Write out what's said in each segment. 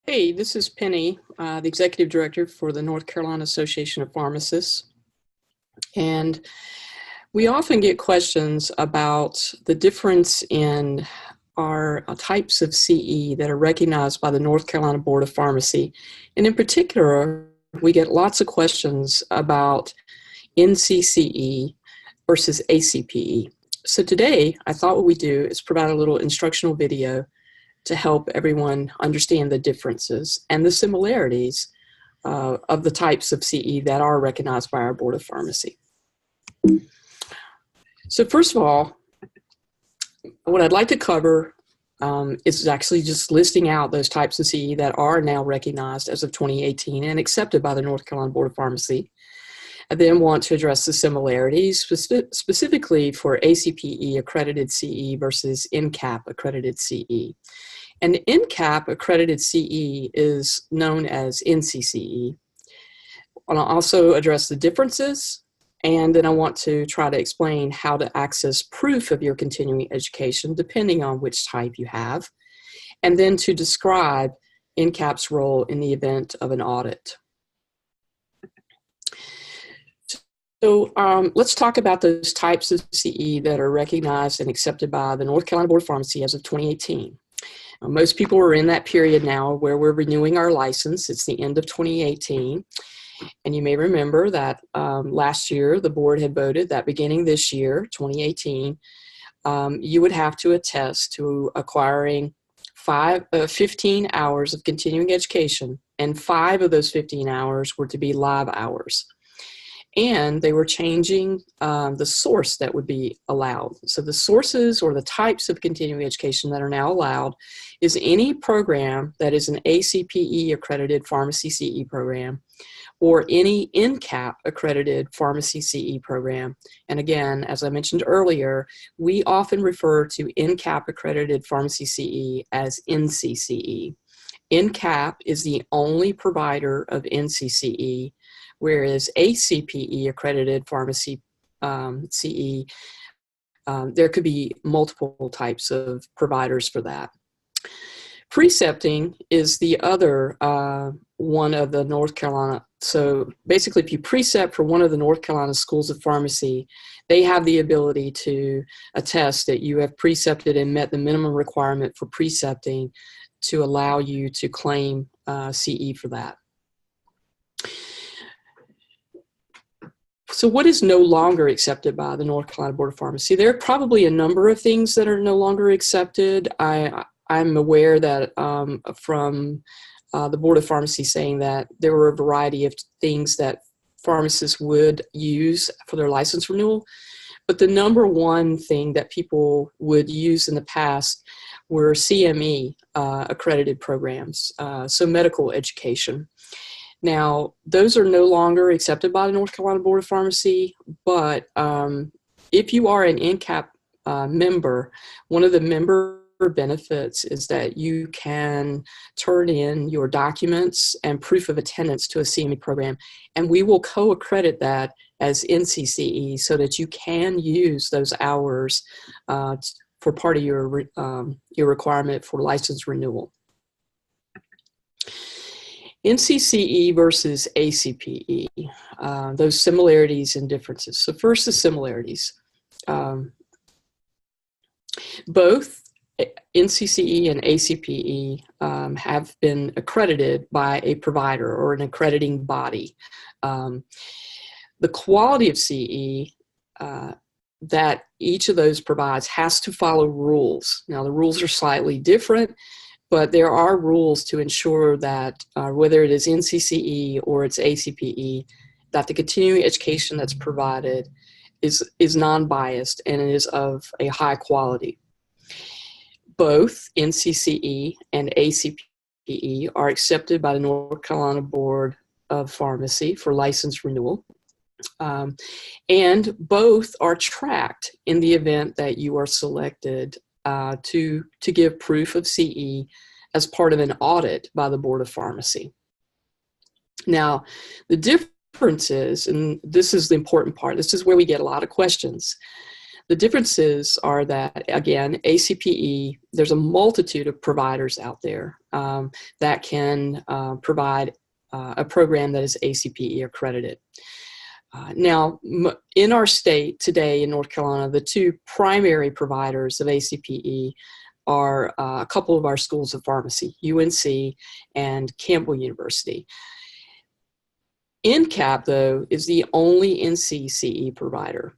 Hey, this is Penny, the Executive Director for the North Carolina Association of Pharmacists. And we often get questions about the difference in our types of CE that are recognized by the North Carolina Board of Pharmacy. And in particular, we get lots of questions about NCCE versus ACPE. So today, I thought what we'd do is provide a little instructional video to help everyone understand the differences and the similarities of the types of CE that are recognized by our Board of Pharmacy. So first of all, what I'd like to cover is actually just listing out those types of CE that are now recognized as of 2018 and accepted by the North Carolina Board of Pharmacy. I then want to address the similarities, specifically for ACPE accredited CE versus NCAP accredited CE. And NCAP accredited CE is known as NCCE. I'll also address the differences, and then I want to try to explain how to access proof of your continuing education depending on which type you have, and then to describe NCAP's role in the event of an audit. So let's talk about those types of CE that are recognized and accepted by the North Carolina Board of Pharmacy as of 2018. Most people are in that period now where we're renewing our license. It's the end of 2018. And you may remember that last year the board had voted that beginning this year, 2018, you would have to attest to acquiring 15 hours of continuing education, and 5 of those 15 hours were to be live hours. And they were changing the source that would be allowed. So the sources or the types of continuing education that are now allowed is any program that is an ACPE accredited pharmacy CE program or any NCAP accredited pharmacy CE program. And again, as I mentioned earlier, we often refer to NCAP accredited pharmacy CE as NCCE. NCAP is the only provider of NCCE, whereas ACPE accredited pharmacy CE, there could be multiple types of providers for that. Precepting is the other one of the North Carolina. So basically, if you precept for one of the North Carolina schools of pharmacy, they have the ability to attest that you have precepted and met the minimum requirement for precepting to allow you to claim CE for that. So what is no longer accepted by the North Carolina Board of Pharmacy? There are probably a number of things that are no longer accepted. I'm aware that from the Board of Pharmacy saying that there were a variety of things that pharmacists would use for their license renewal. But the number one thing that people would use in the past were CME accredited programs, so medical education. Now, those are no longer accepted by the North Carolina Board of Pharmacy, but if you are an NCAP member, one of the member benefits is that you can turn in your documents and proof of attendance to a CME program, and we will co-accredit that as NCCE so that you can use those hours for part of your requirement for license renewal. NCCE versus ACPE, those similarities and differences. So first, the similarities. Both NCCE and ACPE have been accredited by a provider or an accrediting body. The quality of CE that each of those provides has to follow rules. Now, the rules are slightly different, but there are rules to ensure that whether it is NCCE or it's ACPE, that the continuing education that's provided is non-biased and it is of a high quality. Both NCCE and ACPE are accepted by the North Carolina Board of Pharmacy for license renewal. And both are tracked in the event that you are selected to give proof of CE as part of an audit by the Board of Pharmacy. Now, the difference is, and this is the important part, this is where we get a lot of questions. The differences are that, again, ACPE, there's a multitude of providers out there that can provide a program that is ACPE accredited. Now, in our state today in North Carolina, the two primary providers of ACPE are a couple of our schools of pharmacy, UNC and Campbell University. NCAP, though, is the only NCCE provider.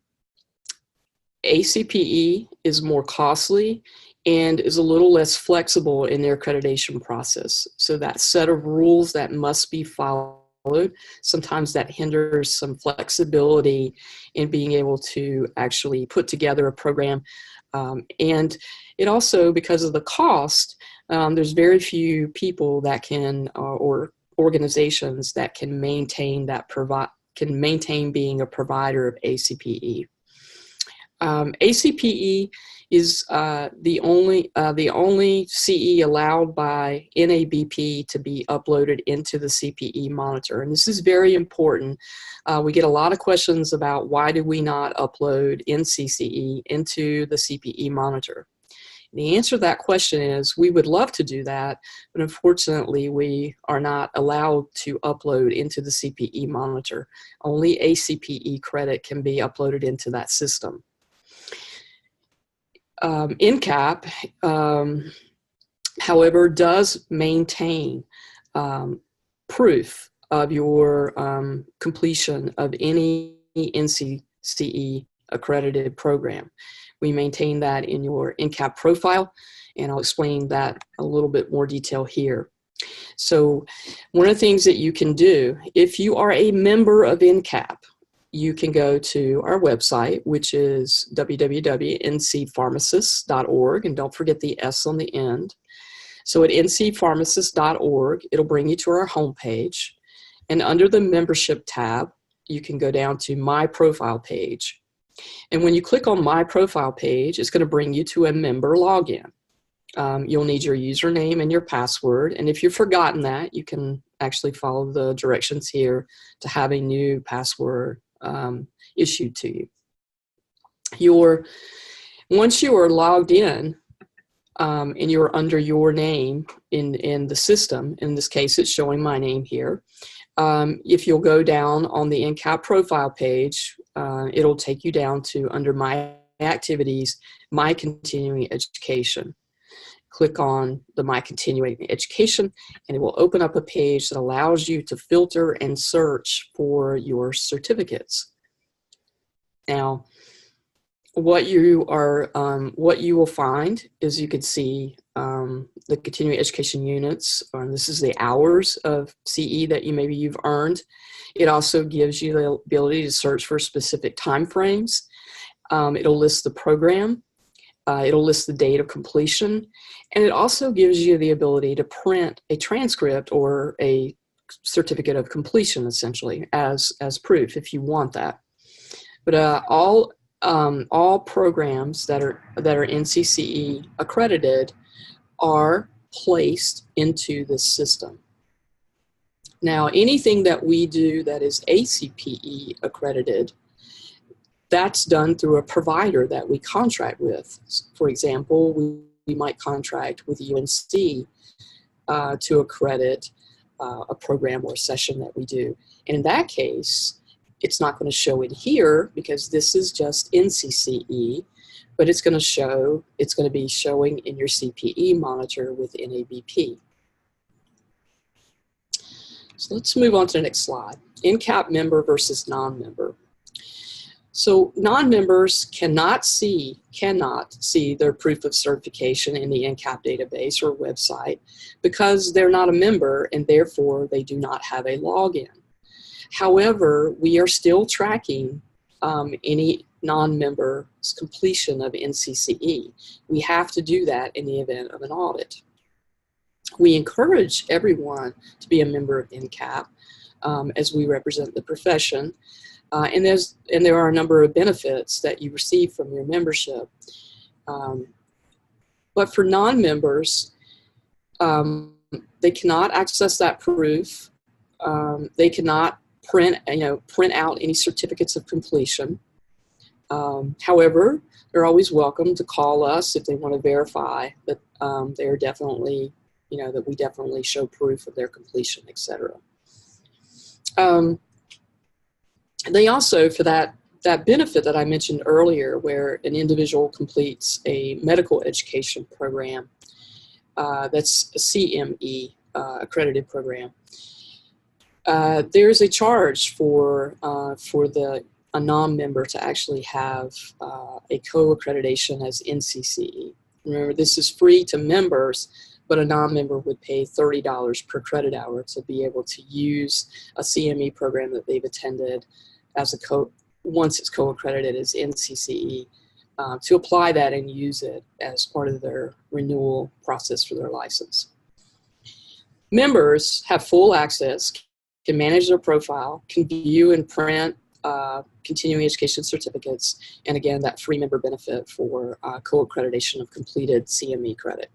ACPE is more costly and is a little less flexible in their accreditation process. So that set of rules that must be followed, sometimes that hinders some flexibility in being able to actually put together a program. And it also, because of the cost, there's very few people that can, or organizations that can maintain being a provider of ACPE. ACPE is the only CE allowed by NABP to be uploaded into the CPE monitor, and this is very important. We get a lot of questions about why do we not upload NCCE into the CPE monitor. The answer to that question is we would love to do that, but unfortunately we are not allowed to upload into the CPE monitor. Only ACPE credit can be uploaded into that system. NCAP, however, does maintain proof of your completion of any NCCE accredited program. We maintain that in your NCAP profile, and I'll explain that a little bit more detail here. So one of the things that you can do, if you are a member of NCAP, you can go to our website, which is www.ncpharmacists.org, and don't forget the S on the end. So at ncpharmacists.org, it'll bring you to our homepage, and under the membership tab, you can go down to My Profile page. And when you click on My Profile page, it's going to bring you to a member login. You'll need your username and your password, and if you've forgotten that, you can actually follow the directions here to have a new password issued to you. Once you are logged in and you're under your name in the system, in this case it's showing my name here, if you'll go down on the NCAP profile page, it'll take you down to under My Activities, My Continuing Education. Click on the My Continuing Education, and it will open up a page that allows you to filter and search for your certificates. Now, what you will find is you can see the continuing education units, and this is the hours of CE that maybe you've earned. It also gives you the ability to search for specific time frames. It'll list the program. It'll list the date of completion, and it also gives you the ability to print a transcript or a certificate of completion, essentially, as proof if you want that. But all programs that are NCCE accredited are placed into this system. Now, anything that we do that is ACPE accredited, that's done through a provider that we contract with. For example, we might contract with UNC to accredit a program or a session that we do. And in that case, it's not going to show in here because this is just NCCE, but it's going to be showing in your CPE monitor with NABP. So let's move on to the next slide. NCAP member versus non-member. So non-members cannot see their proof of certification in the NCAP database or website because they're not a member and therefore they do not have a login. However, we are still tracking any non-member's completion of NCCE. We have to do that in the event of an audit. We encourage everyone to be a member of NCAP as we represent the profession. And there are a number of benefits that you receive from your membership. But for non-members, they cannot access that proof. They cannot print out any certificates of completion. However, they're always welcome to call us if they want to verify that they're definitely, that we definitely show proof of their completion, etc. They also, for that benefit that I mentioned earlier, where an individual completes a medical education program, that's a CME accredited program, there's a charge for a non-member to actually have a co-accreditation as NCCE. Remember, this is free to members, but a non-member would pay $30 per credit hour to be able to use a CME program that they've attended as once it's co-accredited as NCCE, to apply that and use it as part of their renewal process for their license. Members have full access, can manage their profile, can view and print continuing education certificates, and again, that free member benefit for co-accreditation of completed CME credit.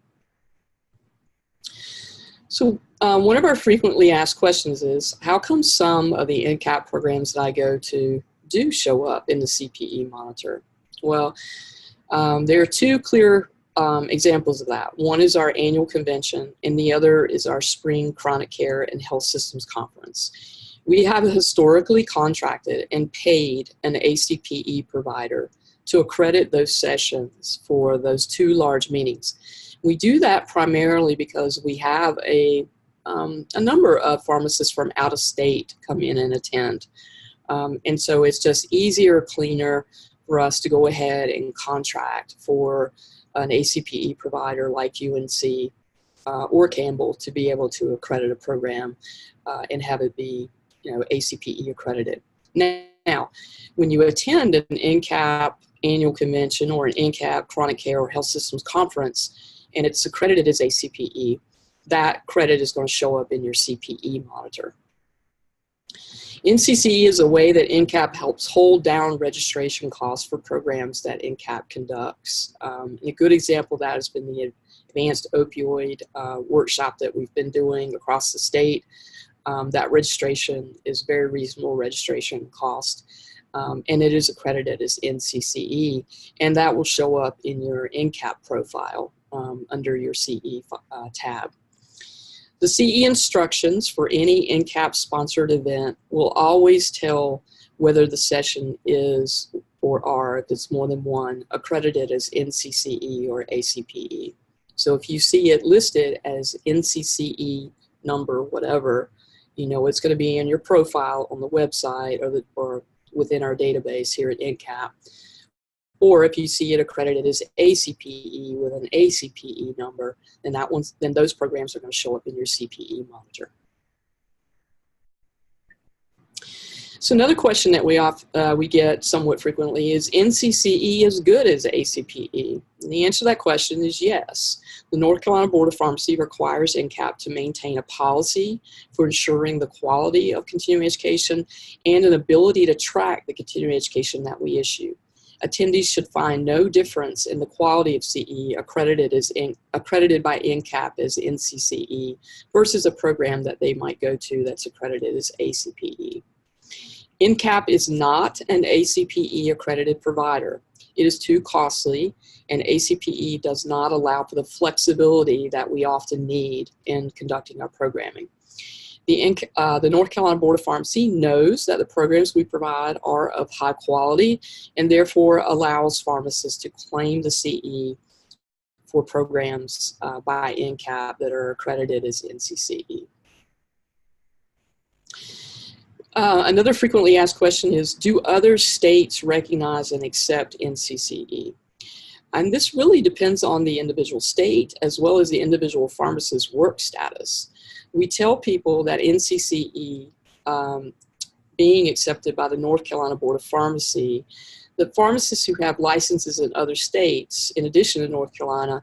So one of our frequently asked questions is, how come some of the NCAP programs that I go to do show up in the CPE monitor? Well, there are two clear examples of that. One is our annual convention, and the other is our spring chronic care and health systems conference. We have historically contracted and paid an ACPE provider to accredit those sessions for those two large meetings. We do that primarily because we have a number of pharmacists from out of state come in and attend. And so it's just easier, cleaner for us to go ahead and contract for an ACPE provider like UNC or Campbell to be able to accredit a program and have it be, ACPE accredited. Now, when you attend an NCAP annual convention or an NCAP chronic care or health systems conference and it's accredited as ACPE, that credit is going to show up in your CPE monitor. NCCE is a way that NCAP helps hold down registration costs for programs that NCAP conducts. A good example of that has been the advanced opioid workshop that we've been doing across the state. That registration is very reasonable registration cost, and it is accredited as NCCE, and that will show up in your NCAP profile under your CE tab. The CE instructions for any NCAP sponsored event will always tell whether the session is or are, if it's more than one, accredited as NCCE or ACPE. So if you see it listed as NCCE number whatever, it's going to be in your profile on the website or within our database here at NCAP. Or if you see it accredited as ACPE with an ACPE number, then those programs are going to show up in your CPE monitor. So another question that we get somewhat frequently is NCCE as good as ACPE? And the answer to that question is yes. The North Carolina Board of Pharmacy requires NCAP to maintain a policy for ensuring the quality of continuing education and an ability to track the continuing education that we issue. Attendees should find no difference in the quality of CE accredited by NCAP as NCCE versus a program that they might go to that's accredited as ACPE. NCAP is not an ACPE accredited provider. It is too costly, and ACPE does not allow for the flexibility that we often need in conducting our programming. The North Carolina Board of Pharmacy knows that the programs we provide are of high quality and therefore allows pharmacists to claim the CE for programs by NCAP that are accredited as NCCE. Another frequently asked question is, do other states recognize and accept NCCE? And this really depends on the individual state as well as the individual pharmacist's work status. We tell people that NCCE being accepted by the North Carolina Board of Pharmacy, the pharmacists who have licenses in other states, in addition to North Carolina,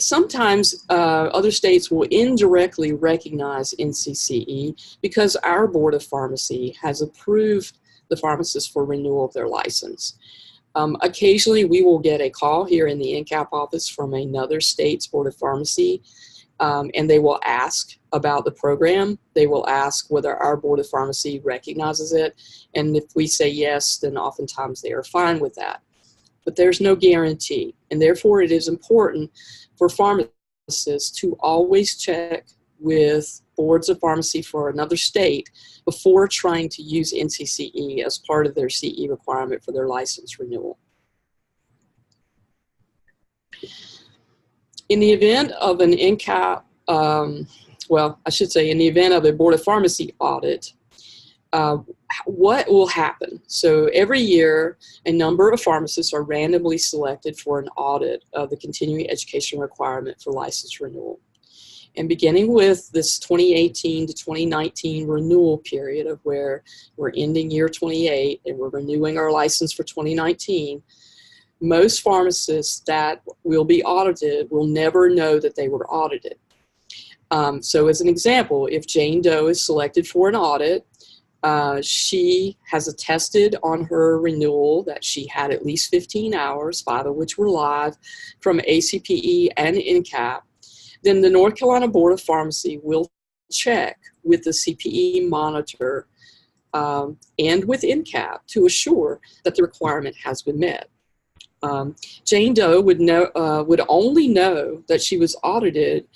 sometimes other states will indirectly recognize NCCE because our Board of Pharmacy has approved the pharmacists for renewal of their license. Occasionally we will get a call here in the NCAP office from another state's Board of Pharmacy, and they will ask about the program. They will ask whether our Board of Pharmacy recognizes it. And if we say yes, then oftentimes they are fine with that. But there's no guarantee. And therefore, it is important for pharmacists to always check with boards of pharmacy for another state before trying to use NCCE as part of their CE requirement for their license renewal. In the event of an NCAP, well, I should say in the event of a Board of Pharmacy audit, what will happen? So every year, a number of pharmacists are randomly selected for an audit of the continuing education requirement for license renewal. And beginning with this 2018 to 2019 renewal period of where we're ending year 28 and we're renewing our license for 2019, most pharmacists that will be audited will never know that they were audited. So as an example, if Jane Doe is selected for an audit, she has attested on her renewal that she had at least 15 hours, 5 of which were live, from ACPE and NCAP, then the North Carolina Board of Pharmacy will check with the CPE monitor and with NCAP to assure that the requirement has been met. Jane Doe would only know that she was audited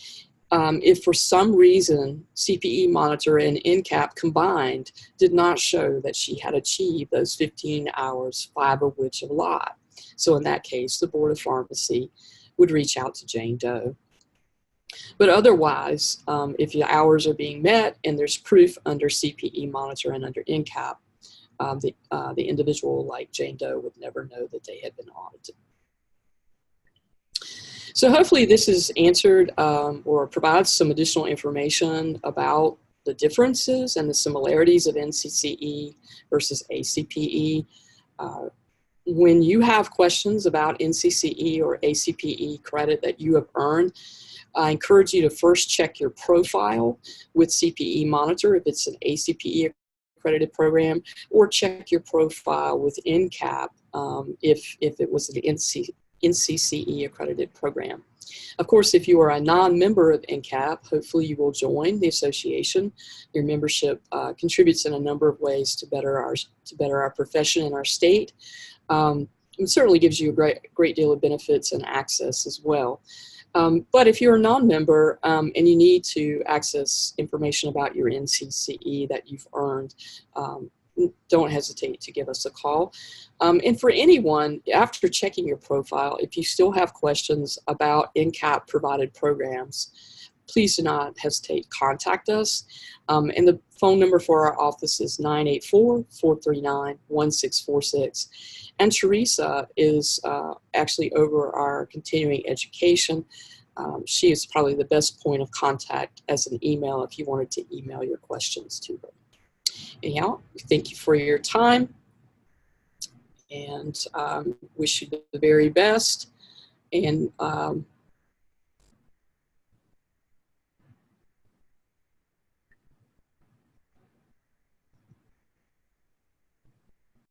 if for some reason CPE monitor and NCAP combined did not show that she had achieved those 15 hours, 5 of which are live. So in that case, the Board of Pharmacy would reach out to Jane Doe. But otherwise, if the hours are being met and there's proof under CPE monitor and under NCAP, the individual like Jane Doe would never know that they had been audited. So hopefully this has answered or provides some additional information about the differences and the similarities of NCCE versus ACPE. When you have questions about NCCE or ACPE credit that you have earned, I encourage you to first check your profile with CPE Monitor if it's an ACPE accredited program, or check your profile with NCAP if it was an NCCE accredited program. Of course, if you are a non-member of NCAP, hopefully you will join the association. Your membership contributes in a number of ways to better our profession in our state. It certainly gives you a great deal of benefits and access as well. But if you're a non-member and you need to access information about your NCCE that you've earned, don't hesitate to give us a call. And for anyone, after checking your profile, if you still have questions about NCAP provided programs, please do not hesitate to contact us. And the phone number for our office is 984-439-1646. And Teresa is actually over our continuing education. She is probably the best point of contact as an email if you wanted to email your questions to her. Anyhow, thank you for your time and wish you the very best. And